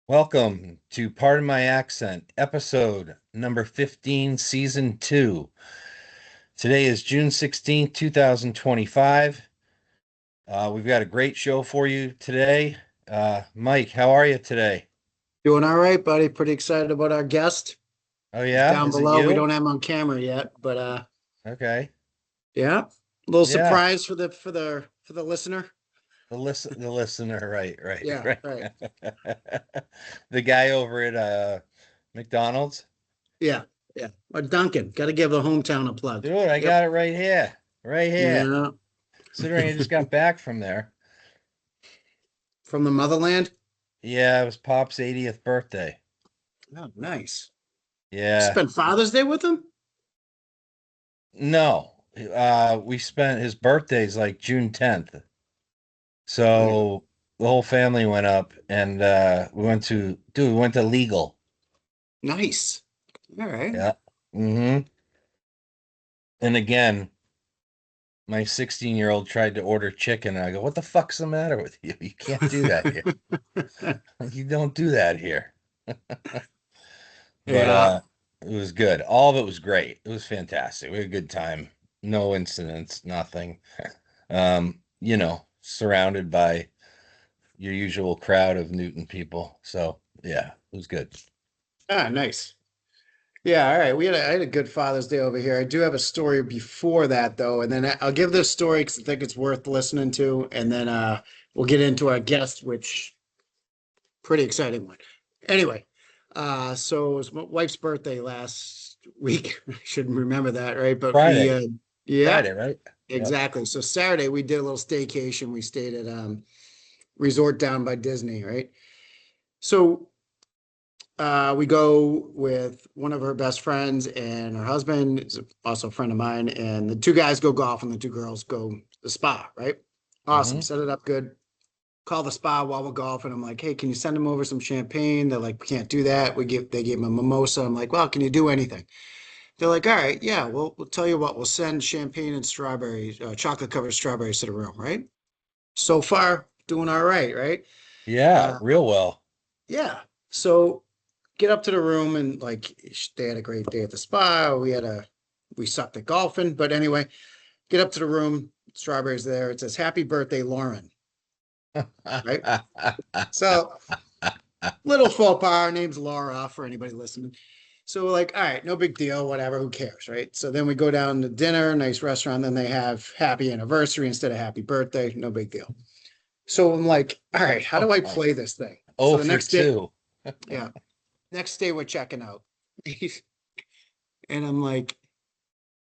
Welcome to Pardon My Accent, episode number 15, season 2. Today is June 16th, 2025. We've got a great show for you today. Mike, how are you today? Doing all right, buddy. Pretty excited about our guest. Oh He's yeah, down is it below. We you? don't have him on camera yet, but Okay. yeah. A little Yeah, surprise for the listener. the listener, right, Yeah, right. right. The guy over at McDonald's. Yeah, yeah. Or Duncan. Gotta give the hometown a plug. Dude, I Yep. got it right here. Right here. Yeah. Considering I just got back from there. From the motherland. Yeah, it was Pop's 80th birthday. Oh, nice. Yeah. Spent Father's Day with him? No, we spent his birthday's like June 10th. Okay. So the whole family went up and we went to Legal. Nice. All right. Yeah. Mm-hmm. And again, my 16-year-old tried to order chicken, and I go, "What the fuck's the matter with you? You can't do that here. You don't do that here." But Yeah. it was good. All of it was great. It was fantastic. We had a good time. No incidents, nothing. Surrounded by your usual crowd of Newton people. So yeah, it was good. Ah, nice. Yeah, all right. I had a good Father's Day over here. I do have a story before that though, and then I'll give this story because I think it's worth listening to, and then we'll get into our guest, which pretty exciting one. Anyway, so it was my wife's birthday last week. I should remember that, right? But we Friday. yeah, Friday, right? Yep. exactly. So Saturday we did a little staycation. We stayed at resort down by Disney, right? So we go with one of her best friends and her husband is also a friend of mine, and the two guys go golf and the two girls go to the spa, right? Awesome. Mm-hmm. Set it up good. Call the spa while we're golfing. I'm like, hey, can you send them over some champagne? They're like, we can't do that. They gave him a mimosa. I'm like, well, can you do anything? They're like, all right, yeah, we'll tell you what, we'll send champagne and strawberries, chocolate covered strawberries to the room, right? So far, doing all right, right? Yeah, Uh, real well. yeah. So get up to the room and like they had a great day at the spa. We sucked at golfing, but anyway, get up to the room. Strawberries there. It says "Happy Birthday, Lauren." Right. So little faux pas. Her name's Laura for anybody listening. So we're like, all right, no big deal, whatever, who cares, right? So then we go down to dinner, nice restaurant. Then they have happy anniversary instead of happy birthday, no big deal. So I'm like, all right, how do I play this thing? So Oh the for next day, 2. yeah, next day we're checking out. And I'm like,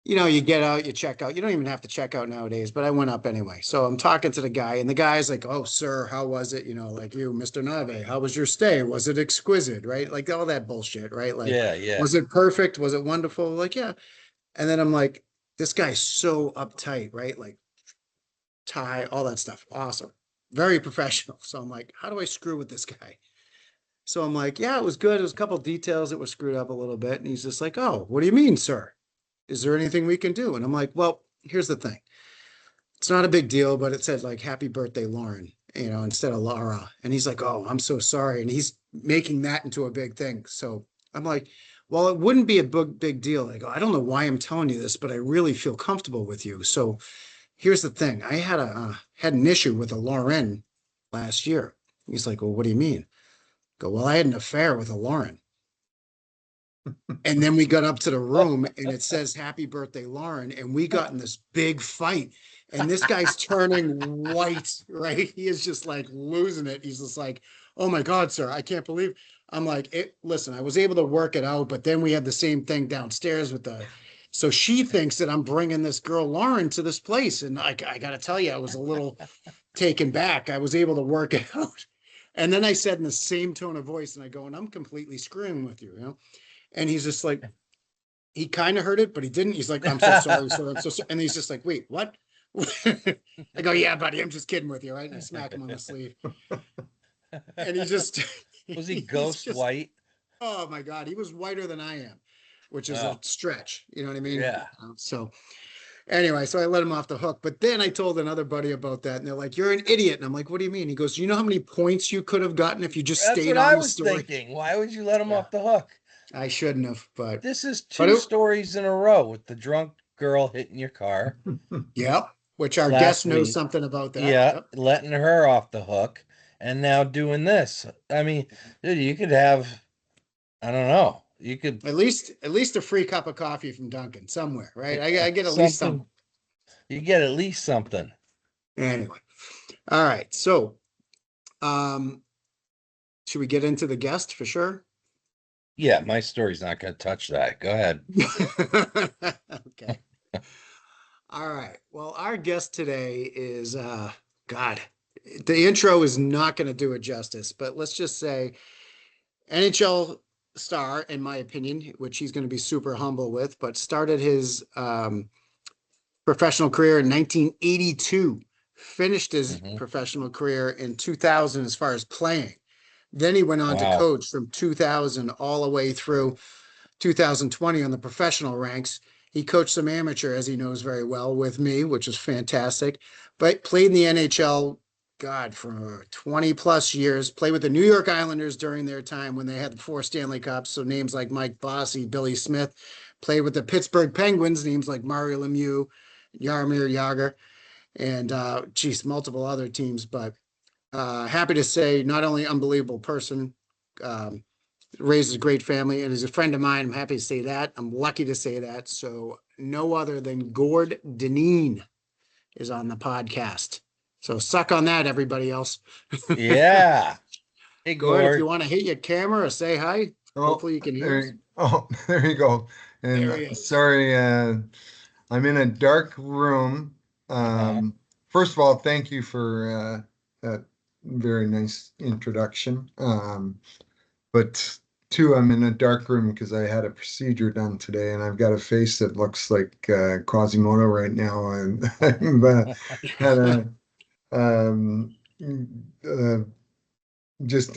you get out, you check out. You don't even have to check out nowadays, but I went up anyway. So I'm talking to the guy, and the guy's like, "Oh, sir, how was it? Like you, Mr. Nave, how was your stay? Was it exquisite? Right? Like all that bullshit, right? Like, Yeah, yeah. was it perfect? Was it wonderful? Like, yeah." And then I'm like, this guy's so uptight, right? Like tie, all that stuff. Awesome. Very professional. So I'm like, how do I screw with this guy? So I'm like, yeah, it was good. It was a couple details that were screwed up a little bit. And he's just like, oh, what do you mean, sir? Is there anything we can do? And I'm like, well, here's the thing. It's not a big deal, but it said like happy birthday, Lauren, instead of Laura. And he's like, oh, I'm so sorry. And he's making that into a big thing. So I'm like, well, it wouldn't be a big deal. I go, I don't know why I'm telling you this, but I really feel comfortable with you. So here's the thing. I had an issue with a Lauren last year. He's like, well, what do you mean? I go, well, I had an affair with a Lauren. And then we got up to the room and it says happy birthday, Lauren. And we got in this big fight. And this guy's turning white, right? He is just like losing it. He's just like, oh my God, sir, I can't believe. I'm like, listen, I was able to work it out, but then we had the same thing downstairs with so she thinks that I'm bringing this girl, Lauren, to this place. And I got to tell you, I was a little taken back. I was able to work it out. And then I said in the same tone of voice, and I go, and I'm completely screwing with you. And he's just like, he kind of heard it, but he didn't. He's like, I'm so sorry, sir. I'm so sorry. And he's just like, wait, what? I go, yeah, buddy, I'm just kidding with you, right? And I smack him on the sleeve. And he just Was he he's ghost just, white? oh my God, he was whiter than I am, which is a Oh, stretch. You know what I mean? yeah. So Anyway, so I let him off the hook. But then I told another buddy about that, and they're like, "You're an idiot." And I'm like, "What do you mean?" He goes, "You know how many points you could have gotten if you just That's stayed what I on the was story?" thinking. Why would you let him Yeah, off the hook? I shouldn't have, This is but two stories in a row with the drunk girl hitting your car yeah, which our last guest knows week. something about that. Yeah, Yep. letting her off the hook, and now doing this. I mean, dude, you could have, I don't know, you could At least a free cup of coffee from Duncan somewhere, right? I get at least something, something. you get at least something. Anyway, all right. So, um, should we get into the guest for sure? Yeah, my story's not going to touch that. Go ahead. Okay. All right. Well, our guest today is God. The intro is not going to do it justice, but let's just say NHL star, in my opinion, which he's going to be super humble with, but started his professional career in 1982, finished his Hmm. professional career in 2000 as far as playing. Then he went on to Wow. coach from 2000 all the way through 2020 on the professional ranks. He coached some amateur, as he knows very well, with me, which is fantastic. But played in the NHL, God, for 20 plus years. Played with the New York Islanders during their time when they had the 4 Stanley Cups. So names like Mike Bossy, Billy Smith. Played with the Pittsburgh Penguins, names like Mario Lemieux, Jaromir Jagr, and geez, multiple other teams. But happy to say, not only unbelievable person, um, raised a great family, and is a friend of mine. I'm happy to say that. I'm lucky to say that. So no other than Gord Dineen is on the podcast. So suck on that, everybody else. Yeah. Hey, Gord, if you Gord. want to hit your camera or say hi, Oh, hopefully you can hear there us. you, oh, there you go. And There he is. sorry, I'm in a dark room. Uh-huh. First of all, thank you for that very nice introduction. But two, I'm in a dark room because I had a procedure done today, and I've got a face that looks like Quasimodo right now, and I've had a um, uh, just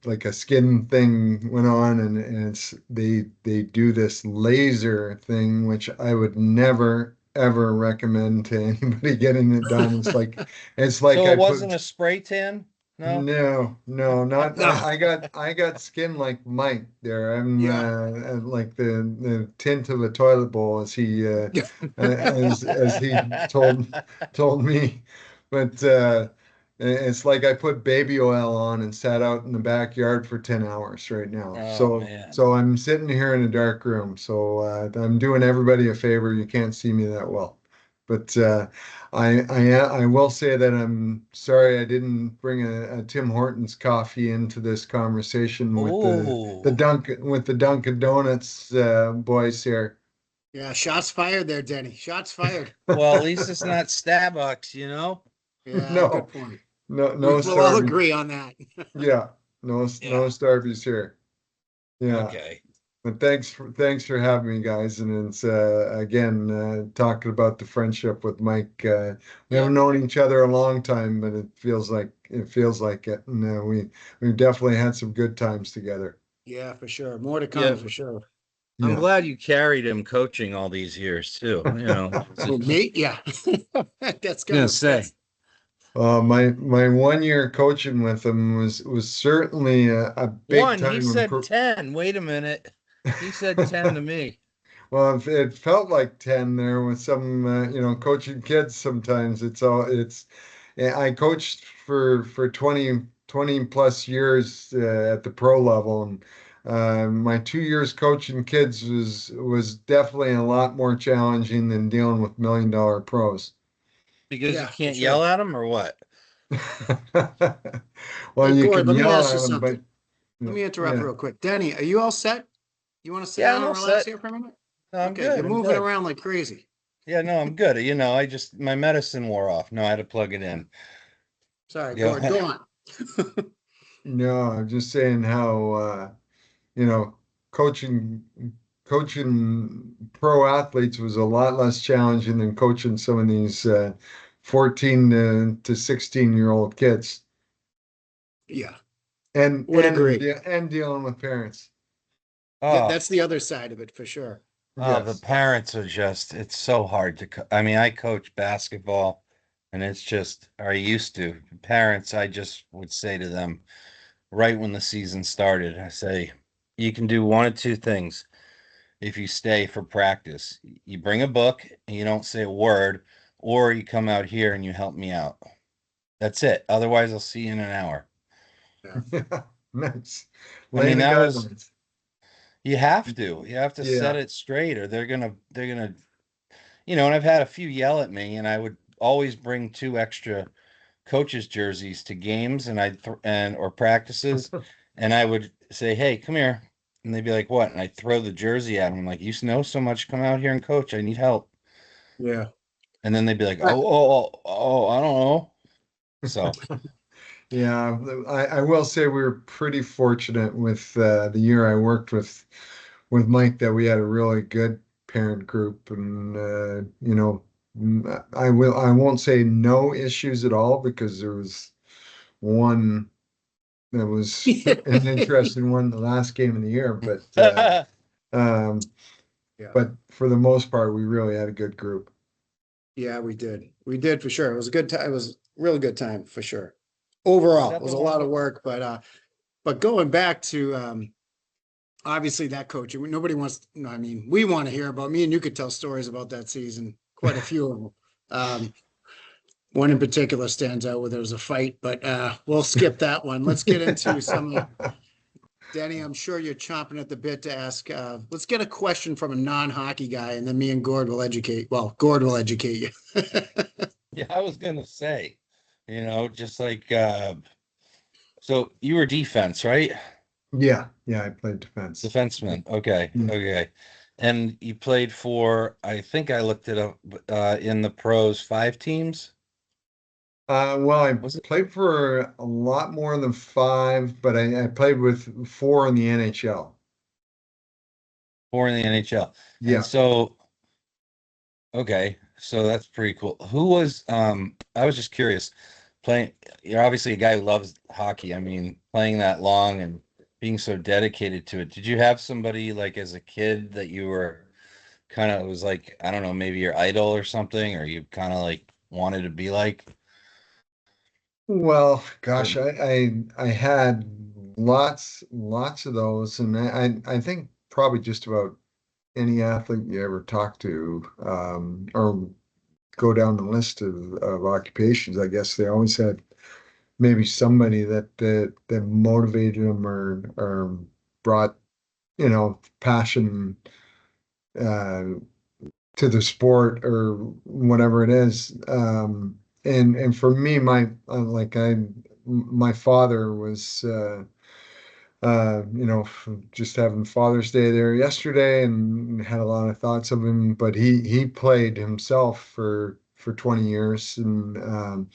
like a skin thing went on, and they do this laser thing, which I would never ever recommend to anybody getting it done. It's like So I it wasn't put a spray tan? No? no, not No. I got skin like Mike there. I'm Yeah. like the tint of a toilet bowl, as he told me. But it's like I put baby oil on and sat out in the backyard for 10 hours right now. Oh, man. So I'm sitting here in a dark room. So I'm doing everybody a favor. You can't see me that well. But I will say that I'm sorry I didn't bring a Tim Hortons coffee into this conversation with Oh, the Dunkin' Donuts boys here. Yeah. Shots fired there, Denny. Shots fired. well, at least it's not Starbucks, you know? Yeah. Good No, point. no We'll all Starbucks. agree on that. Yeah, no Yeah. Starbucks here. Yeah. Okay. But thanks for having me, guys. And it's again talking about the friendship with Mike. We Yeah. haven't known each other a long time, but it feels like it. And we've definitely had some good times together. Yeah, for sure. More to come Yeah. for sure. I'm Yeah. glad you carried him coaching all these years, too. You know, Well, Nate, yeah. That's gonna kind of say. My 1 year coaching with him was certainly a big One, he time said improvement. 10. Wait a minute. He said 10 to me. Well, it felt like 10 there with some, coaching kids sometimes. Yeah, I coached for 20 plus years at the pro level, and my 2 years coaching kids was definitely a lot more challenging than dealing with $1 million pros. Because you yeah, for can't yell sure. at him or what? Well, Hey, you Gord, can let me yell ask you at them, but something. Let me interrupt yeah, real quick. Danny, are you all set? You want to sit Yeah, down I'm and all relax set. here for a minute? No, I'm Okay, you're good. I'm moving good. around like crazy. Yeah, no, I'm good. You know, my medicine wore off. No, I had to plug it in. Sorry, Gord, Yeah. go on. no, I'm just saying how you know, coaching coaching pro athletes was a lot less challenging than coaching some of these 14 to 16-year-old kids Yeah, and would agree. and dealing with parents. Oh, That's the other side of it for sure. Oh, the Yes. parents are just, it's so hard to, I mean, I coach basketball and it's just, or I used to. Parents, I just would say to them right when the season started, I say, you can do one of two things if you stay for practice. You bring a book and you don't say a word, or you come out here and you help me out. That's it. Otherwise, I'll see you in an hour. Yeah. Yeah. Nice. I Laying mean, the that was, guidelines. you have to set Yeah. it straight or they're gonna, and I've had a few yell at me and I would always bring two extra coaches jerseys to games and or practices and I would say, "Hey, come here." And they'd be like, "What?" And I'd throw the jersey at them like, "You know so much, come out here and coach. I need help." Yeah. And then they'd be like, I- I don't know." So, Yeah, I will say we were pretty fortunate with the year I worked with Mike that we had a really good parent group, and I won't say no issues at all because there was one that was an interesting one the last game of the year, um, Yeah. but for the most part we really had a good group. Yeah, we did. We did for sure. It was a good time. It was a really good time for sure. Overall, it that was the a one lot of with, work, but going back to obviously that coach, nobody wants, no, I mean, we want to hear about me and you could tell stories about that season, quite a few of them. One in particular stands out where there was a fight, but we'll skip that one. Let's get into some. Denny, I'm sure you're chomping at the bit to ask. Let's get a question from a non-hockey guy, and then me and Gord will educate. Well, Gord will educate you. yeah, I was gonna say, just like so you were defense, right? Yeah, I played defense. Defenseman. Okay, Yeah. okay. And you played for, I think I looked it up, in the pros, 5 teams, Well, I was it? played for a lot more than five, but I played with four in the NHL. 4 in the NHL. And Yeah. so, okay, so that's pretty cool. Who was, I was just curious, playing, you're obviously a guy who loves hockey. I mean, playing that long and being so dedicated to it. Did you have somebody like as a kid that you were kind of was like, I don't know, maybe your idol or something, or you kind of like wanted to be like? Well, Or, gosh, I had lots of those, and I think probably just about any athlete you ever talk to, or go down the list of occupations, I guess they always had maybe somebody that motivated them or brought, passion uh, to the sport or whatever it is. And for me, my father was, just having Father's Day there yesterday and had a lot of thoughts of him, but he played himself for 20 years and oh,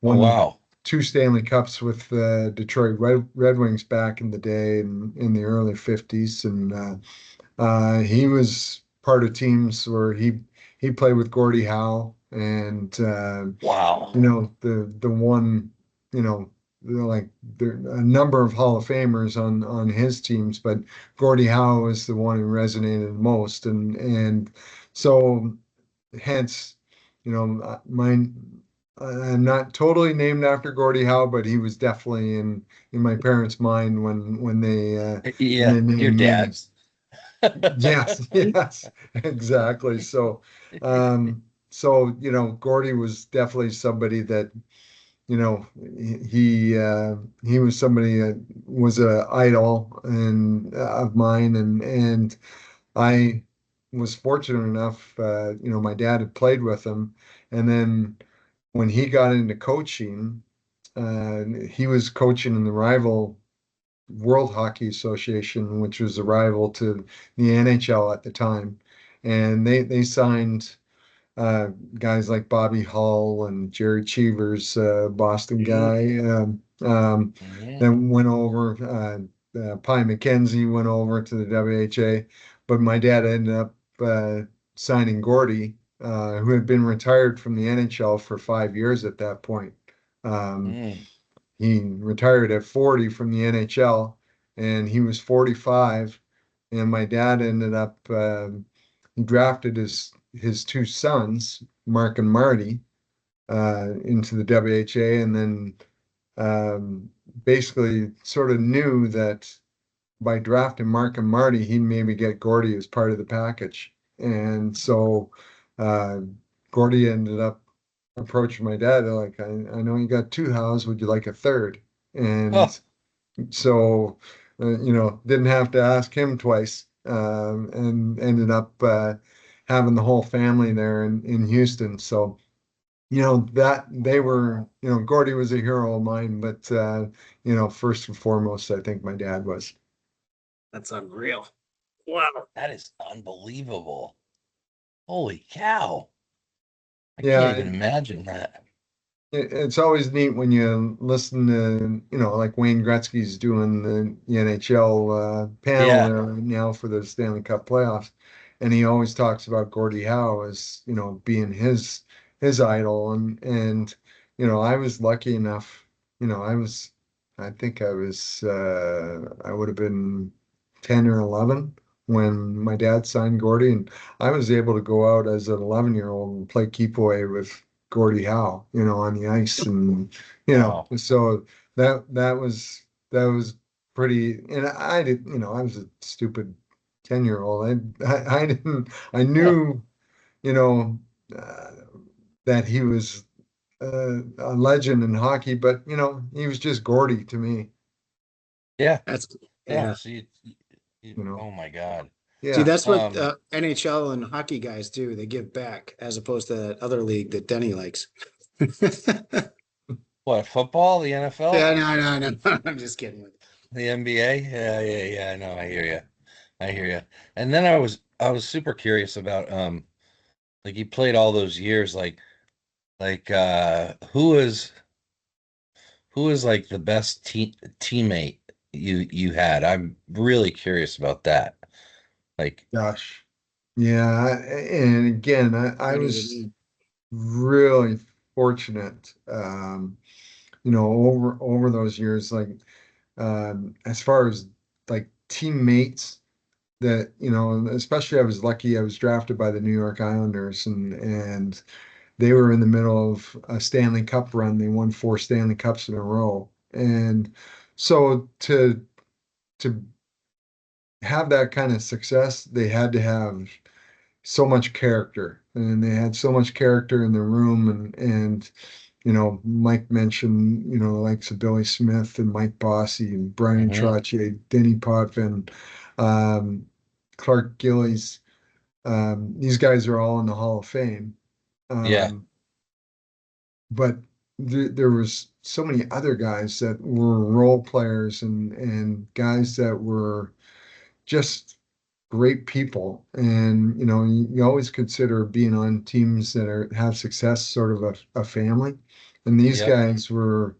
won wow. two Stanley Cups with the Detroit Red Wings back in the day in the early 50s. And he was part of teams where he played with Gordie Howe and Wow. the one, you know like there a number of Hall of Famers on his teams, but Gordie Howe was the one who resonated the most, and so hence, mine. I'm not totally named after Gordie Howe, but he was definitely in my parents' mind when Yeah, they your named me. dad's. Yes, yes, exactly. So Gordy was definitely somebody that, he was somebody that was a idol and of mine, and I was fortunate enough, my dad had played with him, and then when he got into coaching, he was coaching in the rival World Hockey Association, which was a rival to the NHL at the time. And they signed uh, guys like Bobby Hull and Jerry Cheevers, Boston guy. Mhm. Then went over. Pi McKenzie went over to the WHA, but my dad ended up signing Gordy, who had been retired from the NHL for 5 years at that point. Um, Mm. he retired at 40 from the NHL, and he was 45. And my dad ended up he drafted his two sons, Mark and Marty, into the WHA, and then basically sort of knew that by drafting Mark and Marty, he'd maybe get Gordy as part of the package. And so uh, Gordy ended up approaching my dad. They're like, I know you got two hows. Would you like a third? Oh, And so, didn't have to ask him twice, and ended up having the whole family there in Houston. So, that they were, Gordy was a hero of mine, but, first and foremost, I think my dad was. That's unreal. Wow. that is unbelievable. Holy cow. I Yeah, can't even imagine that. it's always neat when you listen to, like Wayne Gretzky's doing the NHL panel Yeah. there right now for the Stanley Cup playoffs. And he always talks about Gordie Howe as, being his idol. And, I was lucky enough, I think I would have been 10 or 11 when my dad signed Gordie. And I was able to go out as an 11-year-old and play keep away with Gordie Howe, on the ice, and Wow. so that was pretty. And I did, I was a stupid 10-year-old. I didn't. I knew, you know, uh, that he was a legend in hockey, but he was just Gordie to me. Yeah. That's Yeah. yeah. So You know, oh my God. See, yeah, that's what Um, NHL and hockey guys do. They give back as opposed to that other league that Denny likes. what, football, the NFL, Yeah, no. I'm just kidding with the NBA? Yeah, yeah, yeah. I know. I hear you. I hear you. And then I was super curious about like you played all those years, like who was like the best teammate you had? I'm really curious about that. Like, gosh, yeah. And again, I Don't even was mean. really fortunate. Over those years, like as far as like teammates that, and especially I was lucky I was drafted by the New York Islanders, and they were in the middle of a Stanley Cup run. They won 4 Stanley Cups in a row. And so to have that kind of success, they had to have so much character, and they had so much character in the room. And Mike mentioned, likes of Billy Smith and Mike Bossy and Brian mhm, Trotier, Denny Potvin, um, Clark Gillies. These guys are all in the Hall of Fame. yeah, Um, but there was so many other guys that were role players, and guys that were just great people. And you always consider being on teams that have success sort of a family. And these yep, guys were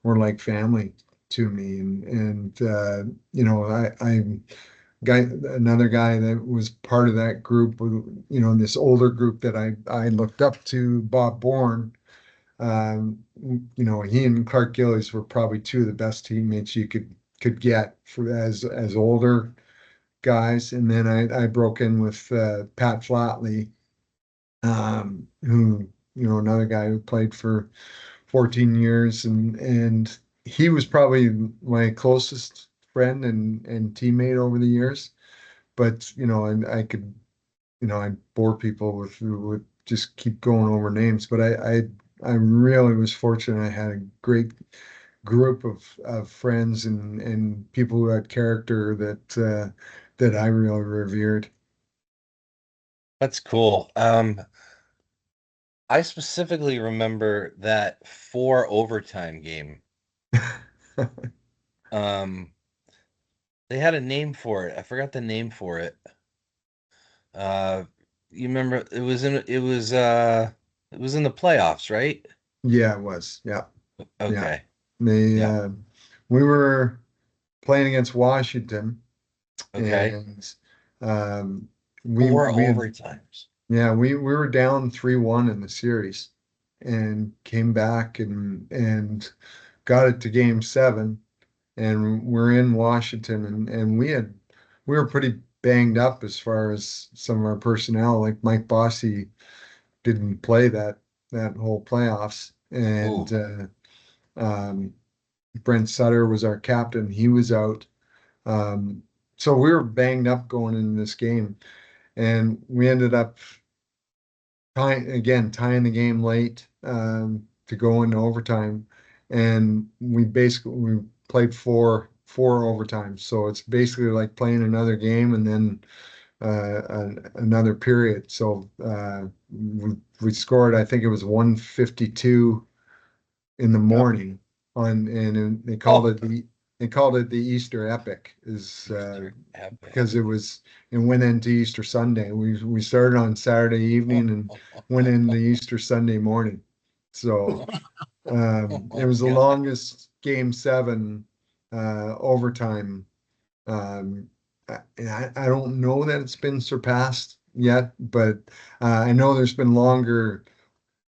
like family to me. And I guy another guy that was part of that group, this older group that I looked up to, Bob Bourne. He and Clark Gillies were probably two of the best teammates you could get for as older guys. And then I broke in with Pat Flatley, who, another guy who played for 14 years, and he was probably my closest friend and teammate over the years. But I could, I bore people with just keep going over names. But I really was fortunate. I had a great group of friends and people who had character that I really revered. that's cool. I specifically remember that four overtime game. Um, they had a name for it. I forgot the name for it. Uh, you remember it was in the playoffs, right? Yeah, it was. Yeah, yeah. Okay. They Yeah. we were playing against Washington, Okay. and um, we Four we had overtimes. yeah, we were down 3-1 in the series, and came back and got it to game 7, and we're in Washington, and we were pretty banged up as far as some of our personnel, like Mike Bossy didn't play that whole playoffs. And Brent Sutter was our captain. He was out. So we were banged up going into this game, and we ended up tying the game late to go into overtime, and we played four overtimes. So it's basically like playing another game and then another period. So we scored, I think it was 152 in the morning and they called it the Easter Epic because it went into Easter Sunday. We started on Saturday evening and went into Easter Sunday morning. So it was the longest game 7 overtime. I don't know that it's been surpassed yet, but I know there's been longer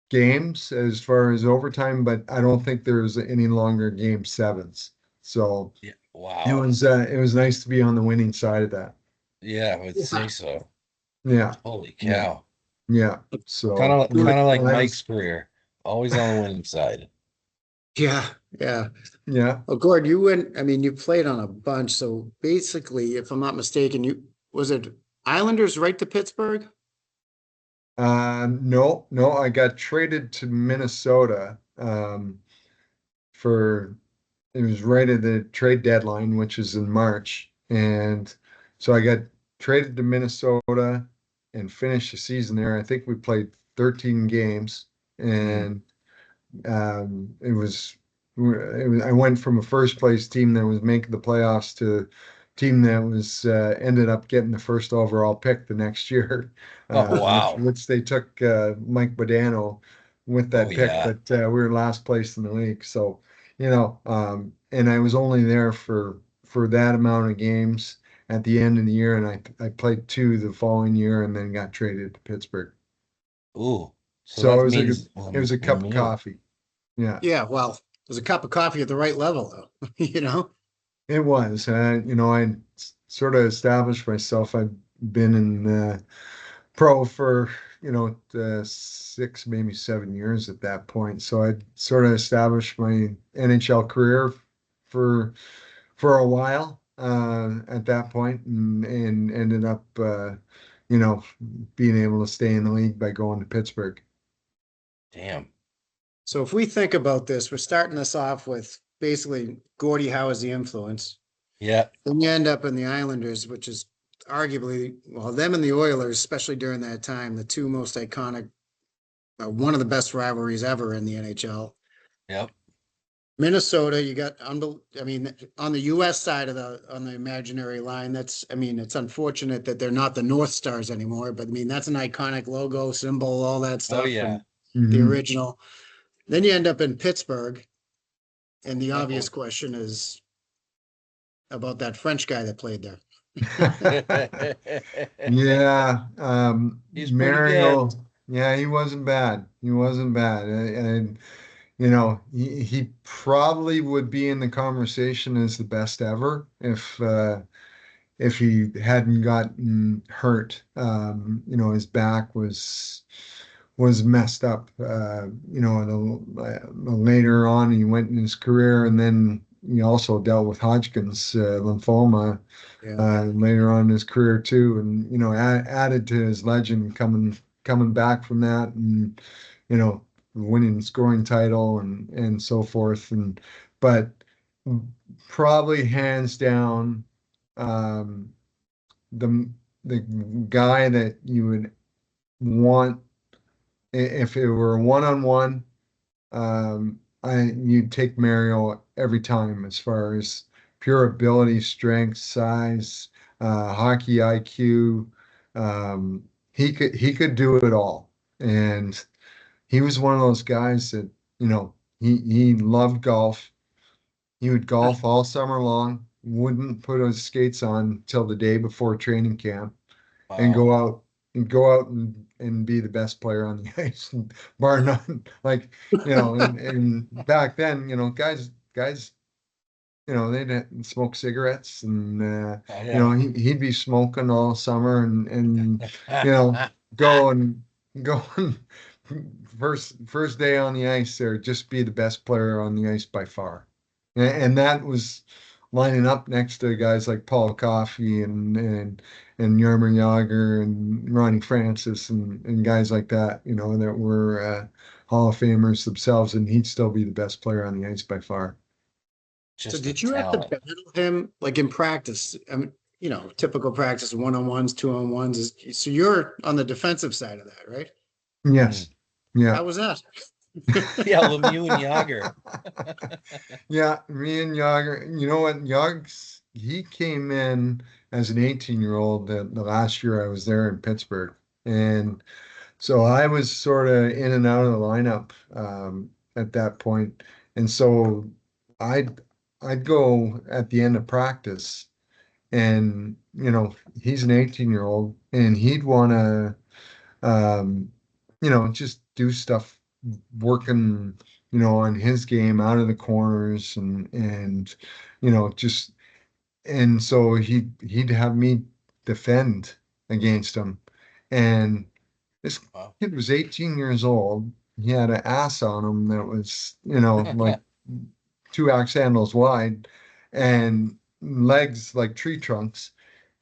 games as far as overtime, but I don't think there's any longer game 7s. So wow, it was nice to be on the winning side of that. Yeah, I would say so. Yeah. Holy cow. Yeah. So kind of like Mike's career, always on the winning side. Yeah. Yeah. Well, Gord, you played on a bunch. So basically, if I'm not mistaken, was it Islanders right to Pittsburgh? No, I got traded to Minnesota it was right at the trade deadline, which is in March. And so I got traded to Minnesota and finished the season there. I think we played 13 games, and I went from a first place team that was making the playoffs to a team that was ended up getting the first overall pick the next year. Wow. Which they took Mike Bodano with that pick, but we were last place in the league. So, and I was only there for that amount of games at the end of the year, and I played 2 the following year and then got traded to Pittsburgh. Ooh. So it was a cup of coffee. Yeah. Yeah. Well, it was a cup of coffee at the right level, though. It was. I sort of established myself. I've been in pro for 6, maybe 7 years at that point. So I sort of established my NHL career for a while at that point, and ended up being able to stay in the league by going to Pittsburgh. Damn. So if we think about this, we're starting this off with basically Gordie Howe as the influence. Yeah. Then you end up in the Islanders, which is arguably, them and the Oilers, especially during that time, the 2 most iconic, one of the best rivalries ever in the NHL. Yep. Minnesota, you got, on the U.S. side on the imaginary line, it's unfortunate that they're not the North Stars anymore, but that's an iconic logo, symbol, all that stuff. Oh, yeah. The original. Then you end up in Pittsburgh, and the obvious question is about that French guy that played there. Yeah. He's Mario. pretty good. Yeah, he wasn't bad. And he probably would be in the conversation as the best ever if he hadn't gotten hurt. His back was messed up. Later on he went in his career, and then he also dealt with Hodgkin's lymphoma later on in his career too, and added to his legend coming back from that, and winning scoring title and so forth, but probably hands down the guy that you would want if it were a one-on-one. You'd take Mario every time as far as pure ability, strength, size, hockey IQ. He could do it all, and he was one of those guys that he loved golf. He would golf all summer long, wouldn't put his skates on till the day before training camp, and Wow. go out and be the best player on the ice, bar none. Like, and back then, guys they'd smoke cigarettes, and Yeah. he'd be smoking all summer, and you know, go and go and first day on the ice there, just be the best player on the ice by far. And that was lining up next to guys like Paul Coffey and Jaromir Jagr and Ronnie Francis and guys like that, that were Hall of Famers themselves, and he'd still be the best player on the ice by far. So Just a did you have to talent. battle him like in practice? I mean, typical practice, one-on-ones, two-on-ones so you're on the defensive side of that, right? Yes. Yeah. How was that? Yeah, Lemieux and Jagr. Yeah, me and Jagr, you know what, he came in as an 18-year-old the last year I was there in Pittsburgh. And so I was sort of in and out of the lineup at that point. And so I'd I'd go at the end of practice, and he's an 18-year-old, and he'd want to just do stuff working, on his game out of the corners, and just, and so he'd have me defend against him. And this Wow. kid was 18 years old. He had an ass on him that was, like two axe handles wide, and legs like tree trunks.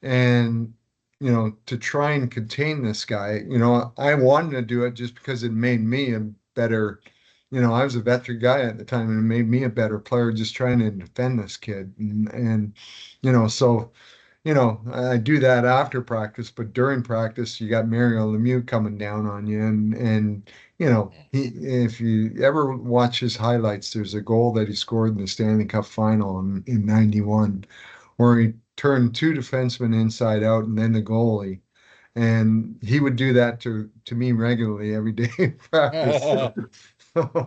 And, to try and contain this guy, I wanted to do it just because it made me a better, I was a veteran guy at the time, and it made me a better player just trying to defend this kid. And so I do that after practice, but during practice, you got Mario Lemieux coming down on you, and if you ever watch his highlights, there's a goal that he scored in the Stanley Cup final in '91, where he turned two defensemen inside out and then the goalie, and he would do that to me regularly every day in practice.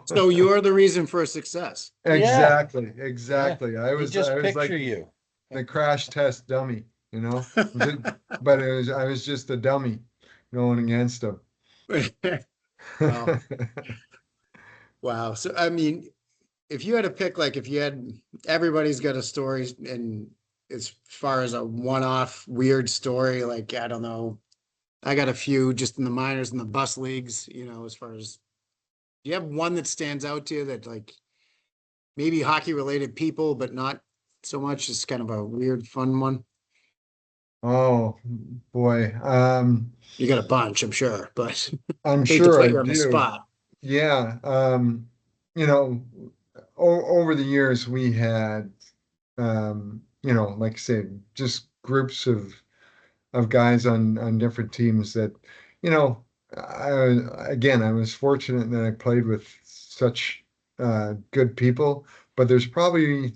So you're the reason for success. Yeah. Exactly. I You was just I was picture like you. the crash test dummy, but I was just a dummy going against him. Wow. Wow. So I mean, if you had to pick, like if you had everybody's got a story, and as far as a one-off weird story, like I don't know, I got a few just in the minors and the bus leagues, as far as, do you have one that stands out to you that like maybe hockey related people, but not so much, just kind of a weird fun one? Oh boy. You got a bunch, I'm sure, but I'm hate to sure put I you on the do. spot. Yeah. You know, over the years we had, like I said, just groups of guys on different teams that, you know, I was fortunate that I played with such good people, but there's probably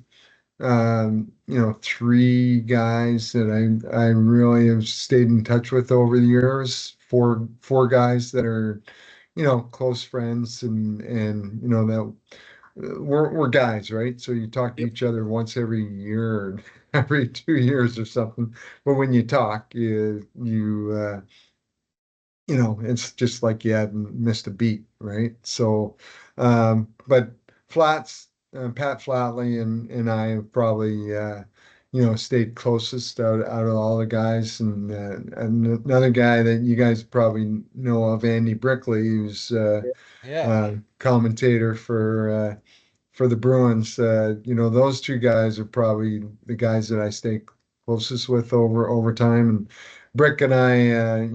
three guys that I really have stayed in touch with over the years. Four guys that are, close friends, and that we're guys, right? So you talk to Yep. each other once every year or every 2 years or something. But when you talk, it's just like you hadn't missed a beat, right? So, but Flats, Pat Flatley and I have probably, stayed closest out of all the guys. And another guy that you guys probably know of, Andy Brickley, who's Yeah. commentator for the Bruins. Those two guys are probably the guys that I stay closest with over time. And Brick and I,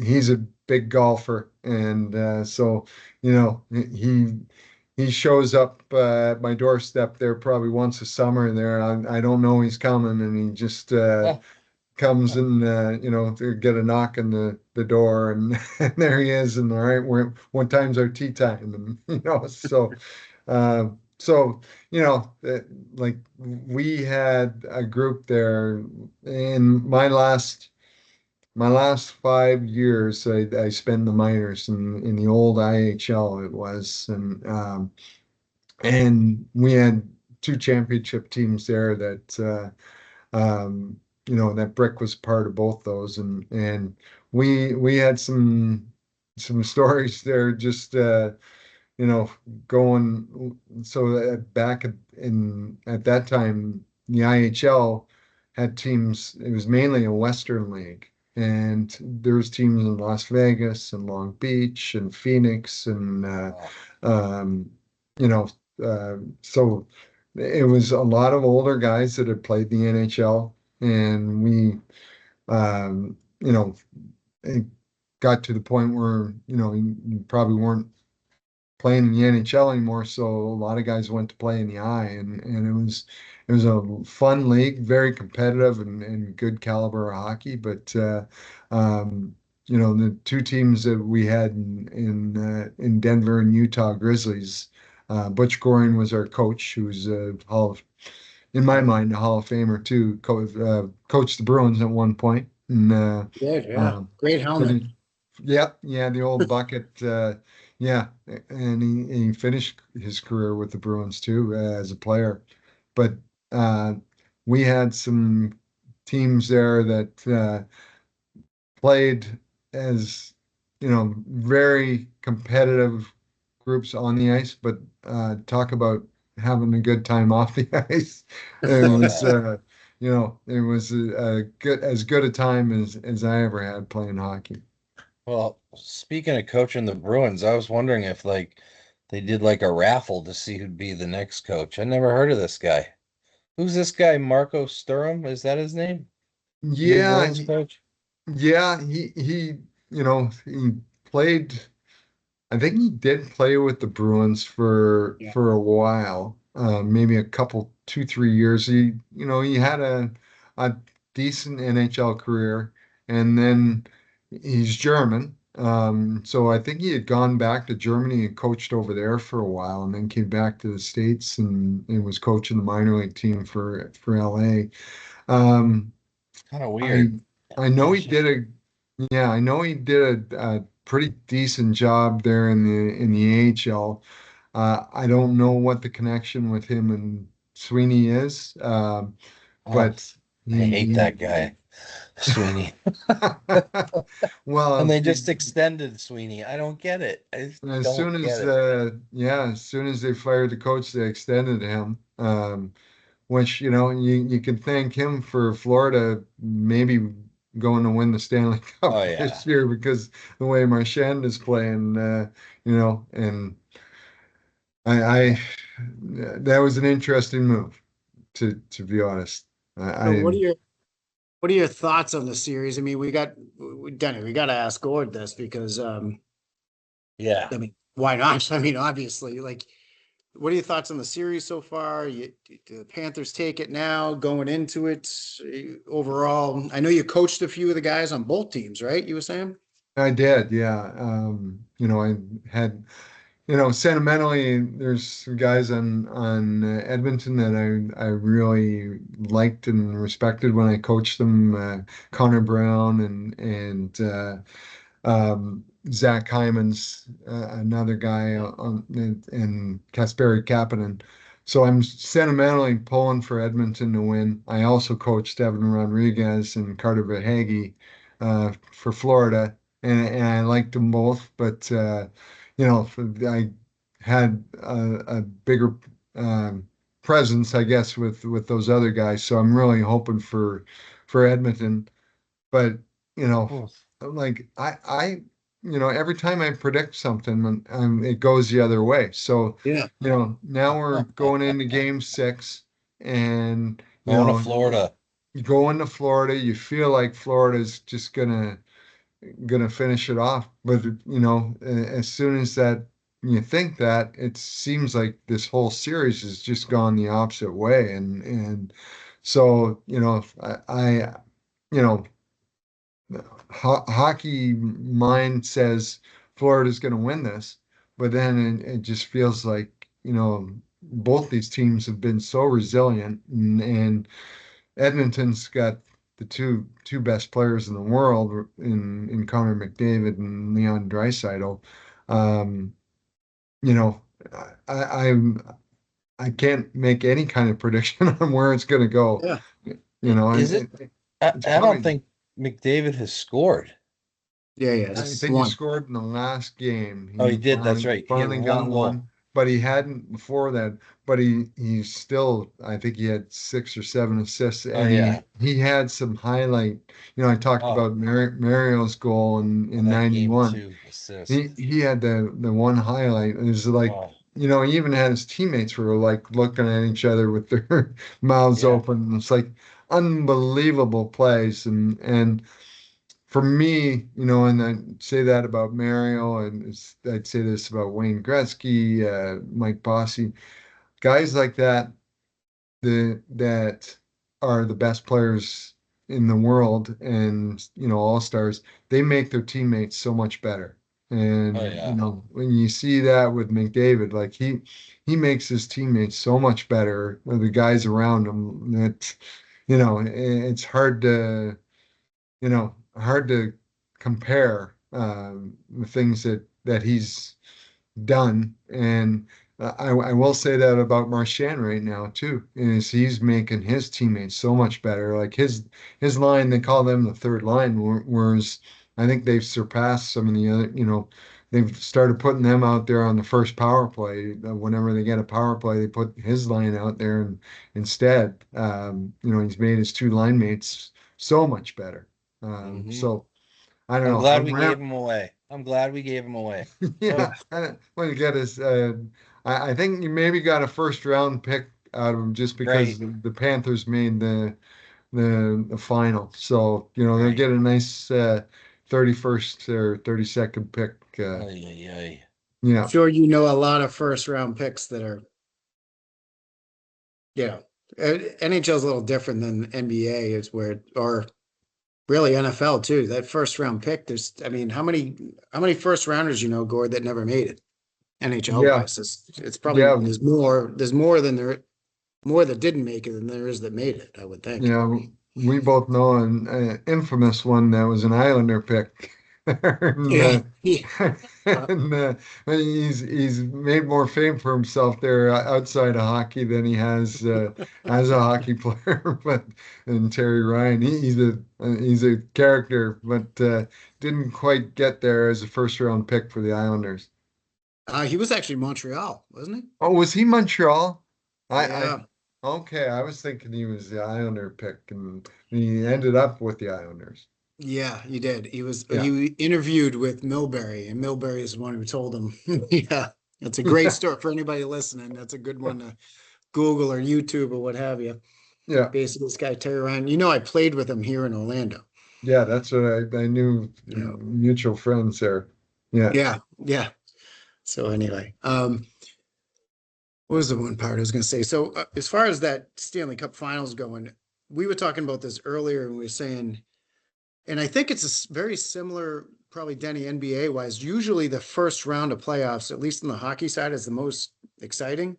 he's a big golfer, and so he shows up at my doorstep there probably once a summer. There, I don't know he's coming, and he just comes and to get a knock on the door, and, and there he is. And all right, what time's our tea time? And uh, so like we had a group there in my last 5 years. I spent the minors in the old IHL it was, and we had two championship teams there that Brick was part of both those, and we had some stories there, just you know, going so back in at that time, the IHL had teams. It was mainly a Western League, and there was teams in Las Vegas and Long Beach and Phoenix and Wow. um, you know, so it was a lot of older guys that had played the NHL, and you know, it got to the point where you probably weren't playing in the NHL anymore, so a lot of guys went to play in the I, and it was a fun league, very competitive and good caliber of hockey. But the two teams that we had in Denver and Utah Grizzlies, Butch Goring was our coach, who's in my mind, a Hall of Famer too. Coached the Bruins at one point, and Good, yeah. um, Great helmet. pretty yeah, the old bucket. Yeah, and he finished his career with the Bruins too as a player. But uh, we had some teams there that played as very competitive groups on the ice, but talk about having a good time off the ice. It Oh was yeah. it was as good a time as I ever had playing hockey. Well, speaking of coaching the Bruins, I was wondering if like they did like a raffle to see who'd be the next coach. I never heard of this guy. Who's this guy? Marco Sturm? Is that his name? New Yeah, Bruins coach? yeah, he played. I think he did play with the Bruins Yeah. for a while, maybe a couple, 2, 3 years. He had a decent NHL career, and then he's German. So I think he had gone back to Germany and coached over there for a while, and then came back to the States and was coaching the minor league team for LA. Um, It's kind of I weird. I know he did yeah, I know he did a pretty decent job there in the AHL. I don't know what the connection with him and Sweeney is, Oh, but I hate he that guy, Sweeney. And well, they just extended Sweeney. I don't get it. I just as don't soon get as it. as soon as they fired the coach, they extended him. Which you can thank him for Florida maybe going to win the Stanley Oh Cup yeah. this year because the way Marchand is playing, and I that was an interesting move to be honest. So I what are your thoughts on the series? I mean, Denny, we got to ask Gord this because Yeah. I mean, why not? I mean, obviously, like, what are your thoughts on the series so far? Do the Panthers take it now, going into it overall? I know you coached a few of the guys on both teams, right? You were saying? I did, yeah. I had sentimentally, there's some guys on Edmonton that I really liked and respected when I coached them. Connor Brown and Zach Hyman's another guy and Kasperi Kapanen. So I'm sentimentally pulling for Edmonton to win. I also coached Evan Rodriguez and Carter Verhaeghe for Florida, and I liked them both, but I had a bigger presence, I guess, with those other guys. So I'm really hoping for Edmonton. But you know, Hmm. like every time I predict something, it goes the other way. So Yeah. now we're going into game 6, and Going to Florida. you go into Florida. You feel like Florida's just gonna finish it off, but as soon as that you think that, it seems like this whole series has just gone the opposite way, and so I you know hockey mind says Florida's going to win this, but then it just feels like both these teams have been so resilient, and Edmonton's got the two best players in the world in Connor McDavid and Leon Draisaitl. Um, you know, I can't make any kind of prediction on where it's going to go. Yeah. You know, Is and it? it's I don't probably think McDavid has scored. Yeah. I Just think he one. scored in the last game. Oh, he did. That's right. He had Finally got one goal. one, but he hadn't before that. But he's still, I think he had 6 or 7 assists, Oh, and yeah. he had some highlight. I talked Oh, about Mario's goal in that game '91. 2 assist. He had the one highlight. It was like, Oh, he even had his teammates were like looking at each other with their mouths yeah. open. It's like unbelievable plays, and for me, and I say that about Mario, and I'd say this about Wayne Gretzky, Mike Bossy, guys like that, that are the best players in the world, and all stars. They make their teammates so much better. Oh, And yeah. when you see that with McDavid, like he makes his teammates so much better, the guys around him, that it's hard to compare the things that he's done. And I will say that about Marchand right now too, is he's making his teammates so much better. Like his line, they call them the third line, whereas I think they've surpassed some of the other. They've started putting them out there on the first power play. Whenever they get a power play, they put his line out there, and instead, he's made his two line mates so much better. Hmm. So I don't I'm know. glad we gave him away. I'm glad we gave him away. Yeah, what you get is, I think you maybe got a first round pick out of him just because Right. the Panthers made the final. So they'll Right. get a nice 31st or 32nd pick. Ay, ay, ay. Yeah, Sure, a lot of first round picks that are, NHL's a little different than NBA is or really NFL too. That first round pick, how many first rounders Gord, that never made it? NHL yeah, wise, it's probably yeah, more that didn't make it than there is that made it, I would think. yeah. We both know an infamous one that was an Islander pick. And, Yeah. Yeah. and he's made more fame for himself there outside of hockey than he has as a hockey player. But and Terry Ryan, he's a character, but didn't quite get there as a first round pick for the Islanders. He was actually Montreal, wasn't he? Oh, was he Montreal? I Yeah. okay. I was thinking he was the Islander pick, and he ended up with the Islanders. Yeah, he did. Yeah. He interviewed with Milbury, and Milbury is the one who told him. Yeah, it's a great story for anybody listening. That's a good one to Google or YouTube or what have you. Yeah. Basically, this guy Terry Ryan. I played with him here in Orlando. Yeah, that's what I knew, Yeah, mutual friends there. Yeah. yeah. So anyway, what was the one part I was going to say? So as far as that Stanley Cup Finals going, we were talking about this earlier, and we were saying, and I think it's very similar, probably Denny NBA wise. Usually, the first round of playoffs, at least on the hockey side, is the most exciting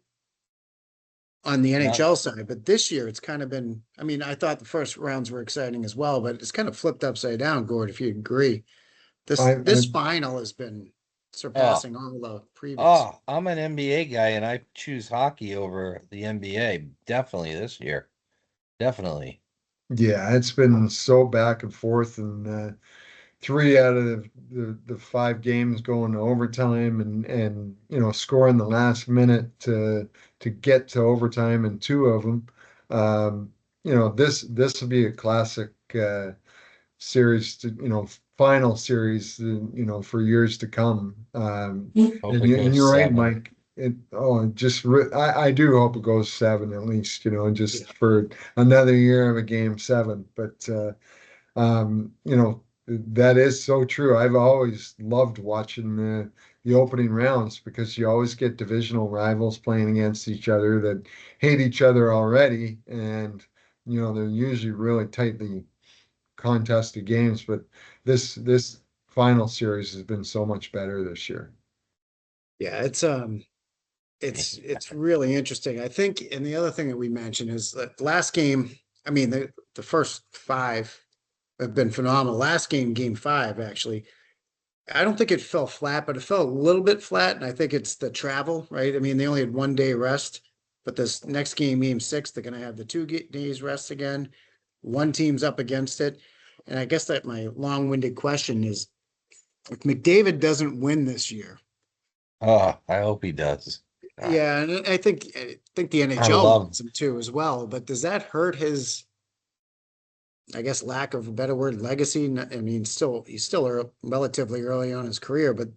on the Not, NHL side. But this year, it's kind of been. I mean, I thought the first rounds were exciting as well, but it's kind of flipped upside down. Gord, if you agree, this I this final has been oh, surpassing all the previous. oh, I'm an NBA guy and I choose hockey over the NBA. Definitely this year. Definitely. yeah, it's been so back and forth, and three out of the 5 games going to overtime, and scoring the last minute to get to overtime in two of them. This will be a classic series final series, for years to come. Hope And, it and goes you're right, 7. Mike. I do hope it goes 7 at least, Yeah. just for another year of a game 7. But that is so true. I've always loved watching the opening rounds because you always get divisional rivals playing against each other that hate each other already, and they're usually really tightly contested games. But this final series has been so much better this year. Yeah, it's really interesting. I think, and the other thing that we mentioned is that last game, I mean, the first 5 have been phenomenal. Last game, game 5, actually, I don't think it fell flat, but it fell a little bit flat. And I think it's the travel, right? I mean, they only had 1 day rest, but this next game, game 6, they're going to have the 2 days rest again. One team's up against it. And I guess that my long-winded question is, if McDavid doesn't win this year, Oh, I hope he does. God, yeah, and I think the I NHL love. wants him too as well. But does that hurt his, I guess, lack of a better word, legacy? I mean, he's still relatively early on in his career, but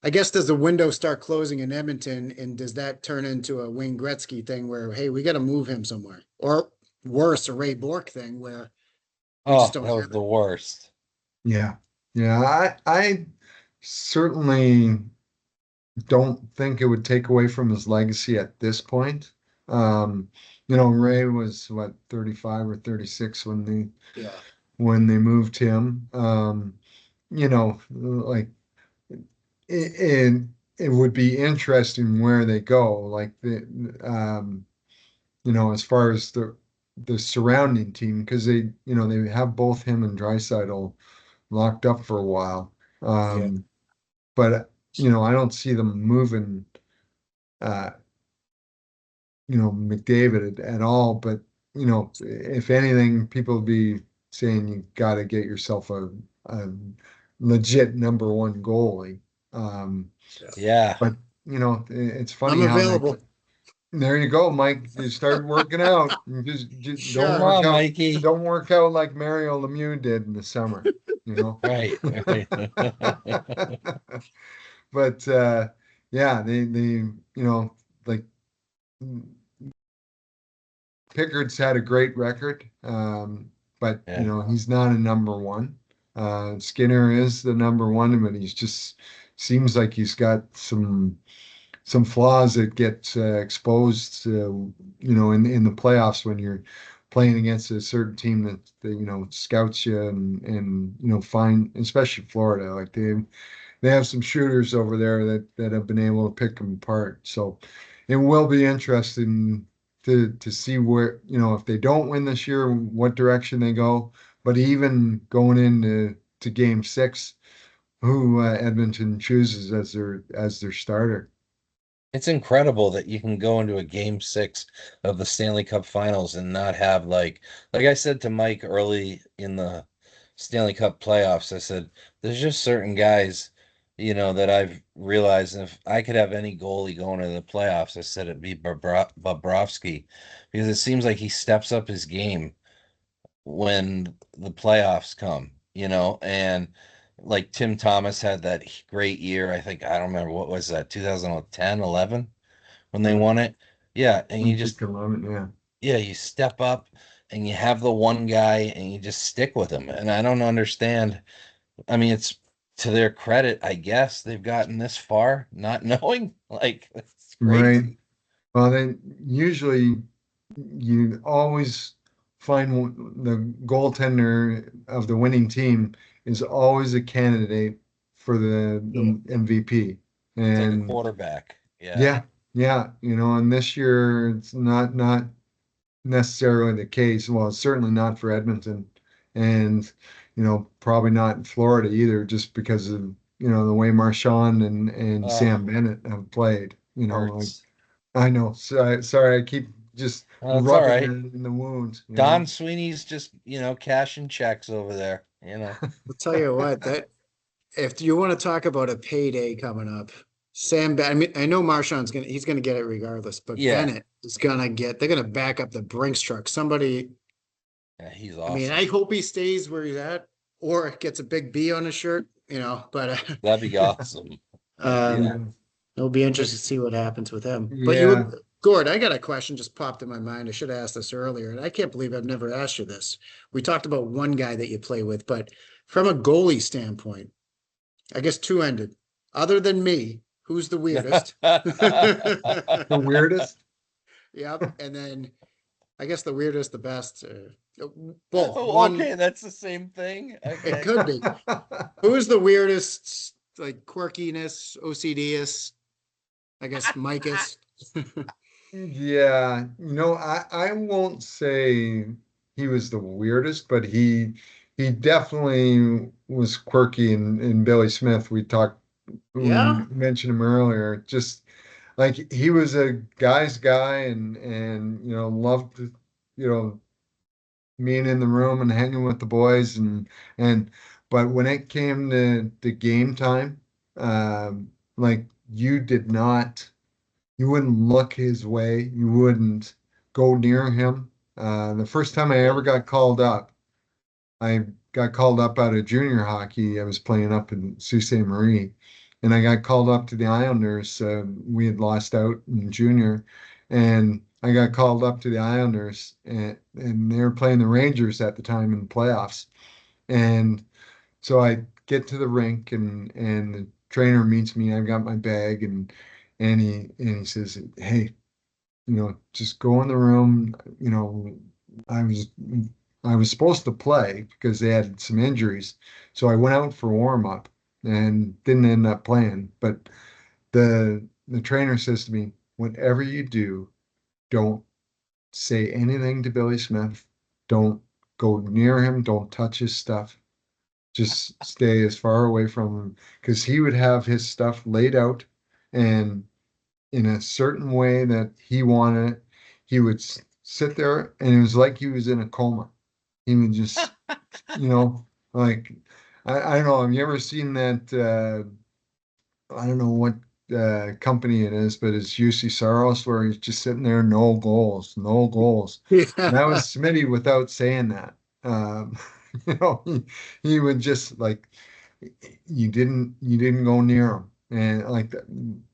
I guess does the window start closing in Edmonton, and does that turn into a Wayne Gretzky thing where, hey, we got to move him somewhere, or worse, a Ray Bork thing where we just Oh, don't that was have the it? worst. Yeah. Yeah. I certainly don't think it would take away from his legacy at this point. Um, Ray was what, 35 or 36 Yeah, when they moved him. Like it, it would be interesting where they go. Like as far as the surrounding team, because they have both him and Draisaitl locked up for a while. yeah, But I don't see them moving uh McDavid at all. But if anything, people be saying you got to get yourself a legit number one goalie. Um, yeah. Yeah. but it's I'm funny how available. there you go, Mike. You start working out. You just Come on, Mikey. don't work out like Mario Lemieux did in the summer, you know. Right. Right. But yeah, like Pickard's had a great record, but Yeah. he's not a number one. Skinner is the number one, but he's just seems like he's got some flaws that get exposed, in the playoffs when you're playing against a certain team that scouts you and find, especially Florida, like they have some shooters over there that have been able to pick them apart. So it will be interesting to see where, if they don't win this year, what direction they go. But even going into game six, who Edmonton chooses as their starter. It's incredible that you can go into a game six of the Stanley Cup Finals and not have like I said to Mike early in the Stanley Cup playoffs, I said, there's just certain guys, that I've realized if I could have any goalie going to the playoffs, I said it'd be Bobrovsky because it seems like he steps up his game when the playoffs come, and like Tim Thomas had that great year. I don't remember what was that, 2010, 11 when they won it. Yeah, and you just, Yeah. yeah, you step up and you have the one guy and you just stick with him. And I don't understand. I mean, it's to their credit, I guess they've gotten this far not knowing. Like, it's Right. crazy. Well, then usually you always find the goaltender of the winning team is always a candidate for Yeah. the MVP. It's like a And quarterback. Yeah. yeah, yeah, and this year it's not necessarily the case. Well, it's certainly not for Edmonton, and probably not in Florida either, just because of the way Marchand and Oh, Sam Bennett have played. Like hurts. I know. Sorry, I keep just It's all rubbing right. it in the wounds. Don Sweeney's just, cashing checks over there. I'll tell you what, that if you want to talk about a payday coming up, I mean, I know Marshawn's he's gonna get it regardless, but Yeah. Bennett is they're gonna back up the Brinks truck. Somebody, Yeah, he's I mean, I awesome. hope he stays where he's at or gets a big B on his shirt, but That'd be awesome. Yeah. um, Yeah. it'll be interesting to see what happens with him. But Yeah. Gord, I got a question just popped in my mind. I should have asked this earlier, and I can't believe I've never asked you this. We talked about one guy that you play with, but from a goalie standpoint, I guess two-ended. Other than me, who's the weirdest? The weirdest. Yep. And then I guess the weirdest, the best. Both. Oh, One, okay, that's the same thing. it Okay. could be. Who's the weirdest, like quirkiness, OCDist? I guess Mike is. Yeah, I won't say he was the weirdest, but he definitely was quirky. And Billy Smith, we Yeah. mentioned him earlier. Just like he was a guy's guy, and loved being in the room and hanging with the boys, and But when it came to the game time, like you wouldn't look his way. You wouldn't go near him. The first time I ever got called up, I got called up out of junior hockey. I was playing up in Sault Ste. Marie, and I got called up to the Islanders. We had lost out in junior, and I got called up to the Islanders, and they were playing the Rangers at the time in the playoffs. And so I get to the rink, and the trainer meets me. I've got my bag, and he says, "Hey, just go in the room." I was I was supposed to play because they had some injuries. So I went out for warm up and didn't end up playing. But the trainer says to me, whatever you do, don't say anything to Billy Smith. Don't go near him. Don't touch his stuff. Just stay as far away from him because he would have his stuff laid out and in a certain way that he wanted it. He would sit there and it was like he was in a coma. He would just, like, I don't know. Have you ever seen that? I don't know what company it is, but it's UC Saros where he's just sitting there, no goals, no goals. And that was Smitty without saying that. Um, he would just like, you didn't go near him. And like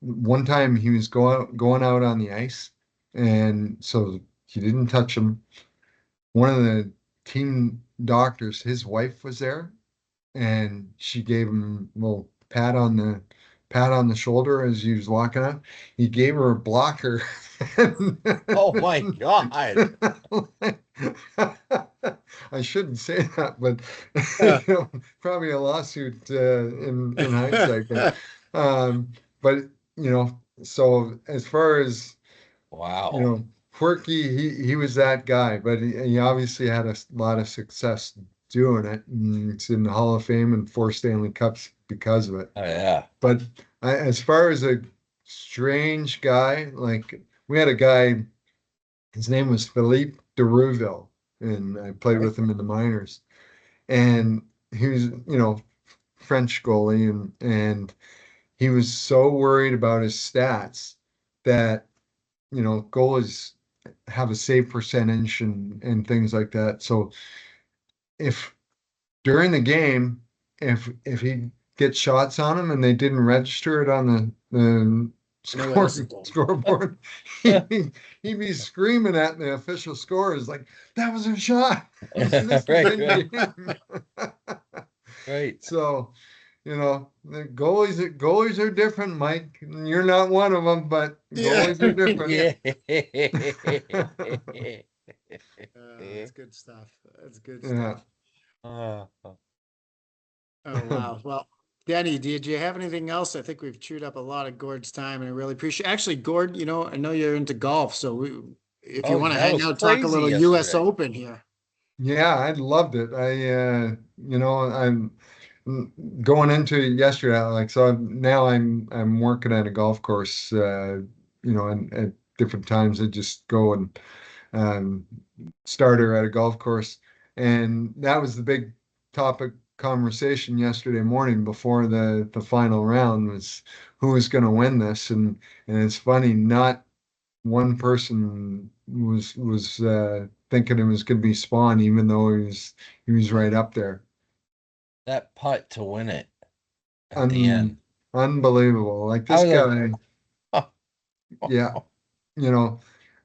one time he was going out on the ice, and so he didn't touch him. One of the team doctors, his wife was there, and she gave him a little pat on the shoulder as he was walking up. He gave her a blocker. Oh my God. I shouldn't say that, but probably a lawsuit in hindsight. But so as far as Wow. quirky, he was that guy, but he obviously had a lot of success doing it. And it's in the Hall of Fame and 4 Stanley Cups because of it. Oh yeah. But as far as a strange guy, like we had a guy, his name was Philippe de Rouville, and I played with him in the minors. And he was, French goalie, and he was so worried about his stats that, goalies have a save percentage and things like that. So if during the game, if he gets shots on him and they didn't register it on the scoreboard, he'd be screaming at the official scorers like, "That was a shot." Right. So, the goalies are different, Mike. You're not one of them, but goalies are different. That's good stuff. That's good Yeah. stuff. Oh, wow. Well, Denny, did you have anything else? I think we've chewed up a lot of Gord's time, and I really appreciate. Actually, Gord, I know you're into golf, so if you want to hang out, talk a little U.S. Open here. Yeah, I loved it. I'm going into it yesterday. Like, so now I'm working at a golf course. And at different times I just go and um, starter at a golf course, and that was the big topic conversation yesterday morning before the final round was who was going to win this, and it's funny, not one person was thinking it was going to be Spawn, even though he was right up there. That putt to win it at the end. Unbelievable. Like this guy, yeah,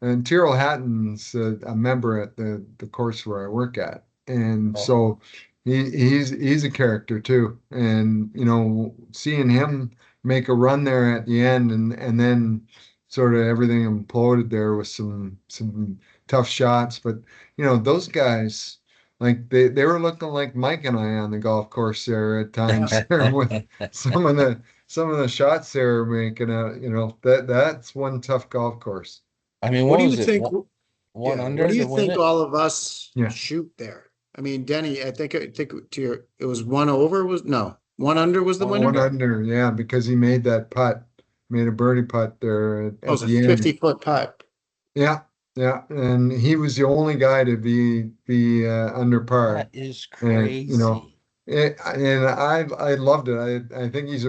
and Tyrrell Hatton's a member at the course where I work at, and so he's a character too. And seeing him make a run there at the end, and then sort of everything imploded there with some tough shots. But those guys, like they were looking like Mike and I on the golf course there at times there with some of the shots they were making out. That's one tough golf course. I mean, what do you think? One under. What do you to win think it? all of us shoot there? I mean, Denny, I think it was 1 over. Was no 1 under was the winner. 1 under, yeah, because he made that putt, made a birdie putt there at it was a the end. 50-foot putt. Yeah, and he was the only guy to be under par. That is crazy. And I loved it. I think he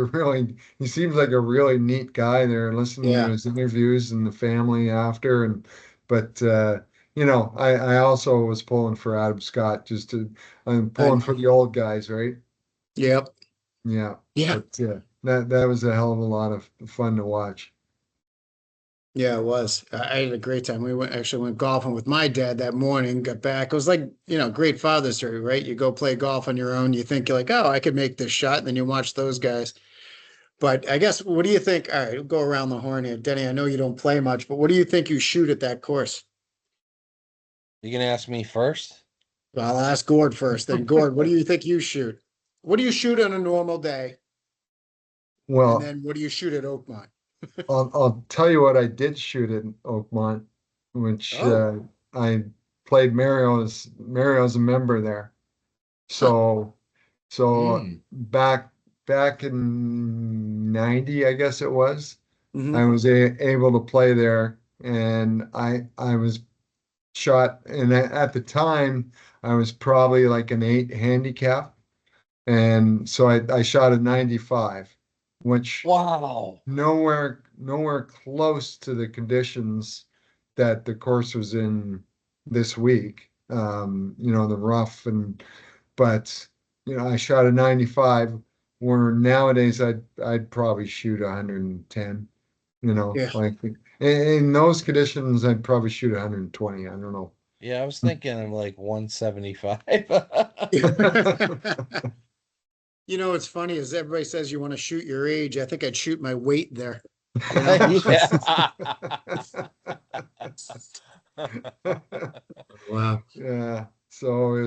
seems like a really neat guy there, listening to Yeah, his interviews and the family after. But I also was pulling for Adam Scott, I'm I pulling for know. the old guys, right? Yep. Yeah. Yeah. But yeah, that was a hell of a lot of fun to watch. Yeah, it was. I had a great time. We went golfing with my dad that morning, got back. It was like, great Father's Day, right? You go play golf on your own. You think you're like, oh, I could make this shot. And then you watch those guys. But I guess, what do you think? All right, we'll go around the horn here. Denny, I know you don't play much, but what do you think you shoot at that course? You gonna ask me first? Well, I'll ask Gord first. Then, Gord, what do you think you shoot? What do you shoot on a normal day? And Well, then what do you shoot at Oakmont? I'll tell you what I did shoot in Oakmont, which Oh, I played Mario's a member there. huh. So so Mm. back in 90, I guess it was, I Hmm. was able to play there, and I was shot, and at the time I was probably like an 8 handicap, and so I shot a 95, which Wow. nowhere close to the conditions that the course was in this week. The rough, but I shot a 95, where nowadays I'd probably shoot 110, Yeah. like in those conditions I'd probably shoot 120. I don't know. Yeah, I was thinking of like 175. What's funny is everybody says you want to shoot your age. I think I'd shoot my weight there. You know? Yeah. Wow. Yeah. So it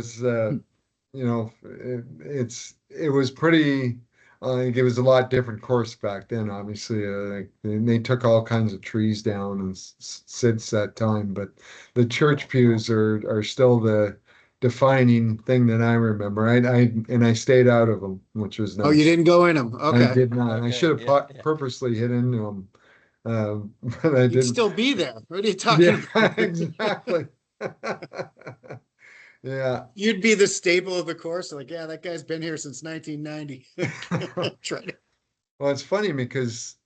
was pretty. I think it was a lot different course back then. Obviously, like, they took all kinds of trees down and since that time. But the church pews are still the defining thing that I remember. I stayed out of them, which was Oh, you nice. didn't go in them. I Okay. did not. I should Okay, have yeah, yeah. purposely hit into them, but I You'd didn't. still be there. What are you talking Yeah, about? exactly. Yeah. You'd be the staple of the course. Like, yeah, that guy's been here since 1990. Try to. Well, it's funny because,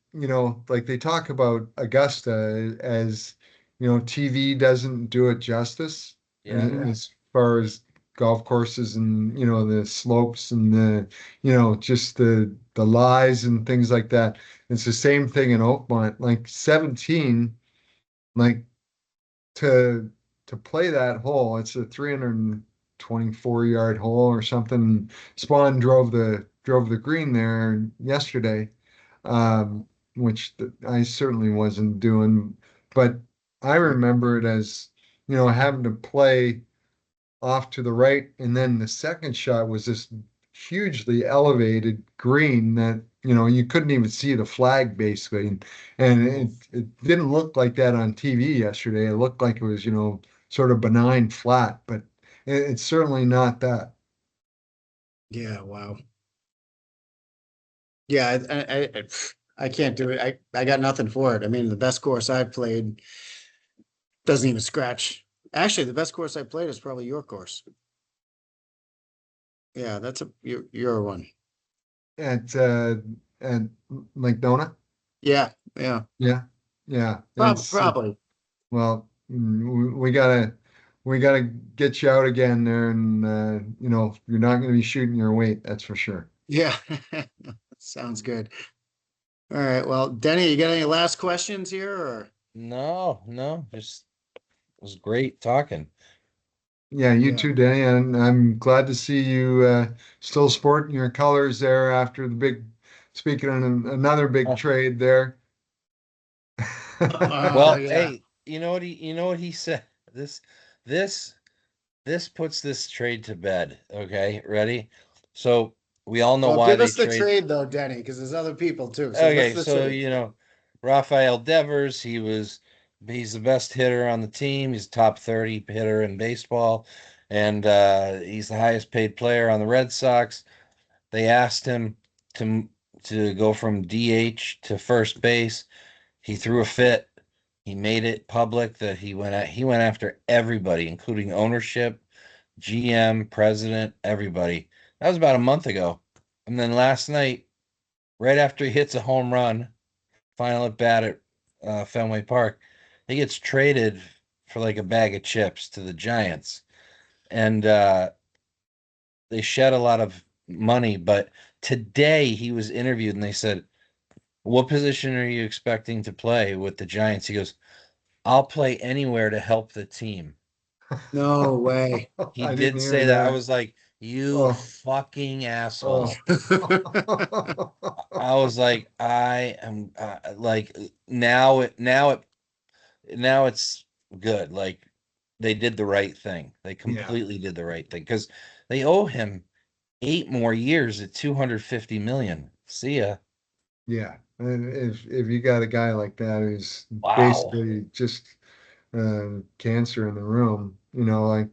like they talk about Augusta as, TV doesn't do it justice Yeah. as far as golf courses and, the slopes and just the lies and things like that. It's the same thing in Oakmont. Like 17, like to play that hole, it's a 324-yard hole or something. Spawn drove the green there yesterday, um, which I certainly wasn't doing, but I remember it as, having to play off to the right, and then the second shot was this hugely elevated green that you couldn't even see the flag basically, and it didn't look like that on TV yesterday. It looked like it was sort of benign flat, but it's certainly not that. Yeah, wow. Yeah, I can't do it. I got nothing for it. I mean, the best course I've played doesn't even scratch. Actually, the best course I played is probably your course. Yeah, that's your one. At at Lake Nona. Yeah, yeah. Yeah, yeah. Probably. Well, we gotta get you out again there, and you're not going to be shooting your weight, that's for sure. Yeah. Sounds good. All right. Well, Denny, you got any last questions here or? No, no, just it was great talking. Yeah, you Yeah. too, Danny, and I'm glad to see you still sporting your colors there after the big. Speaking of another big trade there. Oh, Well, yeah. hey, you know what he said? This this this puts this trade to bed. Okay, ready? So we all know Well, why give they us the trade. trade though, Denny, because there's other people too. So what's Okay, the so trade? Rafael Devers, he's the best hitter on the team. He's top 30 hitter in baseball, and he's the highest paid player on the Red Sox. They asked him to to go from DH to first base. He threw a fit. He made it public that he went after everybody, including ownership, GM, president, everybody. That was about a month ago. And then last night, right after he hits a home run, final at bat at Fenway Park, he gets traded for like a bag of chips to the Giants. And they shed a lot of money. But today he was interviewed and they said, "What position are you expecting to play with the Giants?" He goes, "I'll play anywhere to help the team." No way. He I didn't did hear say that. I that. was like, "You Oh, fucking oh. asshole." I was like, I am like now it's good. Like they did the right thing. They Yeah, completely did the right thing because they owe him 8 more years at 250 million. See ya. yeah. And if you got a guy like that who's Wow. basically just cancer in the room, like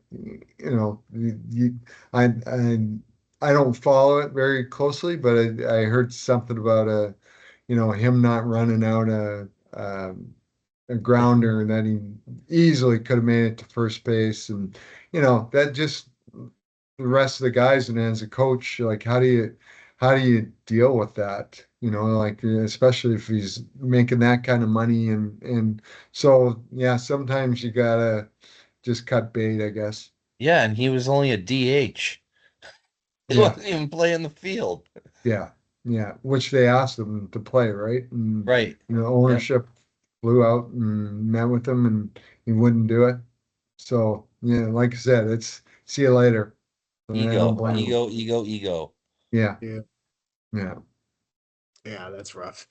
I don't follow it very closely, but I heard something about him not running out a grounder that he easily could have made it to first base, and that just the rest of the guys, and as a coach, like how do you deal with that? Like especially if he's making that kind of money, and so yeah, sometimes you gotta just cut bait, I guess. Yeah, and he was only a DH. He Yeah, wasn't even playing the field. yeah, yeah. Which they asked him to play, right? And Right. Yep. ownership flew out and met with him, and he wouldn't do it. So yeah, like I said, it's see you later. And I don't Ego, blame him. ego, ego, ego. Yeah, Yeah, yeah. yeah, that's rough.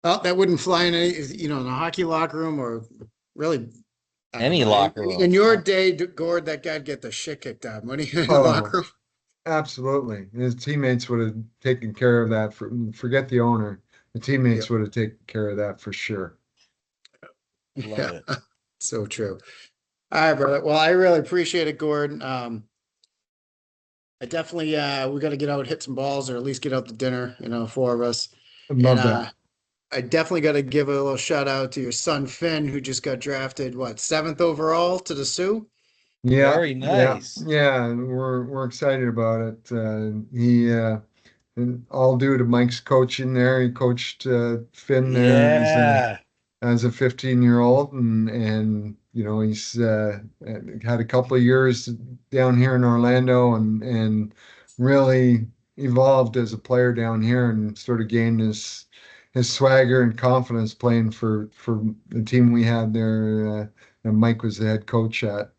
Oh, that wouldn't fly in any, in a hockey locker room or really, I don't Any know. locker In room. your day, Gord, that guy'd get the shit kicked out. When he in the Oh, locker room. absolutely. His teammates would have taken care of that. Forget the owner. The Yeah, teammates would have taken care of that for sure. Love yeah, it. so true. All right, brother. Well, I really appreciate it, Gord. I definitely we got to get out, hit some balls, or at least get out to dinner. Four of us, I and love that. I definitely got to give a little shout out to your son Finn, who just got drafted, what, seventh overall to the Sioux. Yeah, Very yeah, nice. yeah. And we're excited about it. He and all due to Mike's coaching there. He coached Finn there Yeah. as a 15-year-old, and he's had a couple of years down here in Orlando, and really evolved as a player down here, and sort of gained his swagger and confidence playing for the team we had there, and Mike was the head coach at,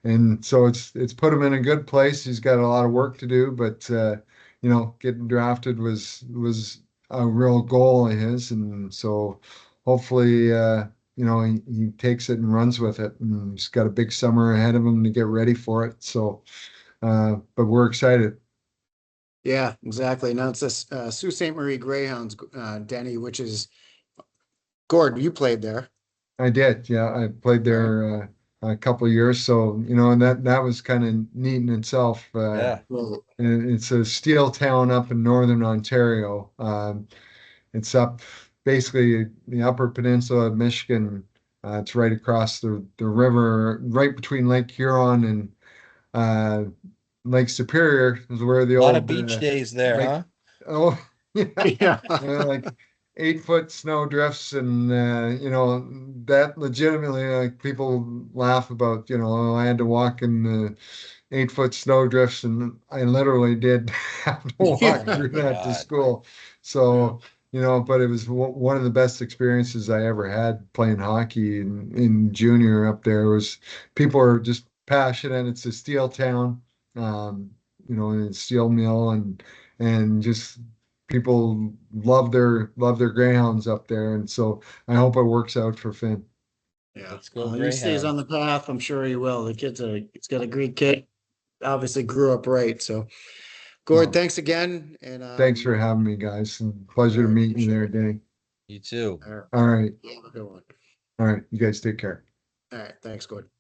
and so it's put him in a good place. He's got a lot of work to do, but getting drafted was a real goal of his, and so hopefully, he takes it and runs with it. And he's got a big summer ahead of him to get ready for it. So, but we're excited. Yeah, exactly. Now it's this Sault Ste. Marie Greyhounds, Denny, which is Gord. You played there. I did, yeah. I played All right. there a couple of years, so and that was kind of neat in itself. Yeah. Well, And it's a steel town up in northern Ontario. It's up basically the Upper Peninsula of Michigan. It's right across the river, right between Lake Huron and uh, Lake Superior is where the A lot of old beach days there, Lake. huh? Oh, yeah, yeah. like 8 foot snow drifts, and that legitimately, like, people laugh about. Oh, I had to walk in the 8 foot snow drifts, and I literally did have to Oh walk Yeah. my through that to God. school. Yeah. So, but it was one of the best experiences I ever had playing hockey in junior up there. Was people are just passionate. It's a steel town, um, and a steel mill, and just people love their greyhounds up there. And so I hope it works out for Finn. Yeah. Let's go Well, he stays on Greyhounds. the path. I'm sure he will. He's got a great kid. Obviously grew up right. So, Gord, Well, thanks again. And thanks for having me, guys. And pleasure to I meet you appreciate there, it. Danny. You too. All right. All right. You have a good one. All right. You guys take care. All right. Thanks, Gord.